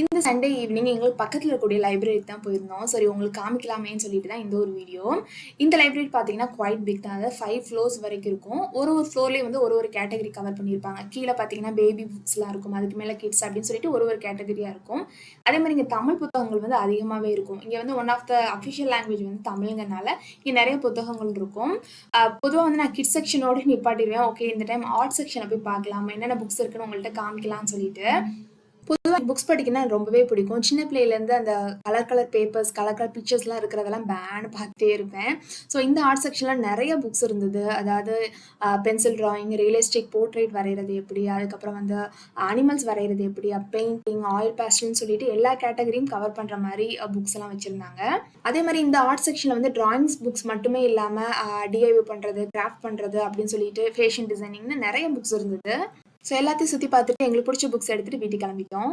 இந்த Sunday evening எங்களுக்கு பக்கத்துல இருக்கக்கூடிய லைப்ரரிக்கு தான் போயிருந்தோம். சரி உங்களுக்கு காமிக்கலாமேன்னு சொல்லிட்டு தான் இந்த ஒரு வீடியோ. இந்த லைப்ரரி பார்த்தீங்கன்னா குவைட் பிக் தான். அதாவது 5 ஃப்ளோர்ஸ் வரைக்கும் இருக்கும். ஒரு ஃப்ளோர்லயும் வந்து ஒரு கேட்டகரி கவர் பண்ணியிருப்பாங்க. கீழ பார்த்தீங்கன்னா பேபி புக்ஸ்லாம் இருக்கும். அதுக்கு மேல கிட்ஸ் அப்படின்னு சொல்லிட்டு ஒரு கேட்டகரியா இருக்கும். அதே மாரி இங்க தமிழ் புத்தகங்கள் வந்து அதிகமாவே இருக்கும். இங்க வந்து one of the official language வந்து தமிழ்ங்கனால இங்க நெறைய புத்தகங்கள் இருக்கும். பொதுவா வந்து நான் கிட்ஸ் செக்ஷனோட நிப்பாட்டிருவேன். ஓகே இந்த டைம் ஆர்ட் செக்ஷன போய் பார்க்கலாம். என்னென்ன புக்ஸ் இருக்குன்னு உங்கள்ட்ட காமிக்கலாம்னு சொல்லிட்டு. பொதுவா புக்ஸ் படிக்கன்னா ரொம்பவே பிடிக்கும். சின்ன பிள்ளையிலேருந்து அந்த கலர் பேப்பர்ஸ், கலர் பிக்சர்ஸ்லாம் இருக்கிறதெல்லாம் பேன்னு பார்த்துட்டே இருப்பேன். ஸோ இந்த ஆர்ட் செக்ஷன்ல நெறைய புக்ஸ் இருந்தது. அதாவது பென்சில் டிராயிங், ரியலிஸ்டிக் போர்ட்ரெய்ட் வரையறது எப்படி, அதுக்கப்புறம் வந்து அனிமல்ஸ் வரையறது எப்படி, பெயிண்டிங், ஆயில் பேஸ்டல்னு சொல்லிட்டு எல்லா கேட்டகரியும் கவர் பண்ற மாரி புக்ஸ் எல்லாம் வச்சிருந்தாங்க. அதே மாரி இந்த ஆர்ட் செக்ஷன்ல வந்து டிராயிங்ஸ் புக்ஸ் மட்டுமே இல்லாம டிஐஒய் பண்றது, கிராஃப்ட் பண்றது அப்படின்னு சொல்லிட்டு ஃபேஷன் டிசைனிங்ன்னு நெறைய புக்ஸ் இருந்தது. ஸோ எல்லாத்தையும் சுத்தி பார்த்துட்டு எங்களுக்கு பிடிச்ச புக்ஸ் எடுத்துட்டு வீட்டுக்கு கிளம்பிட்டோம்.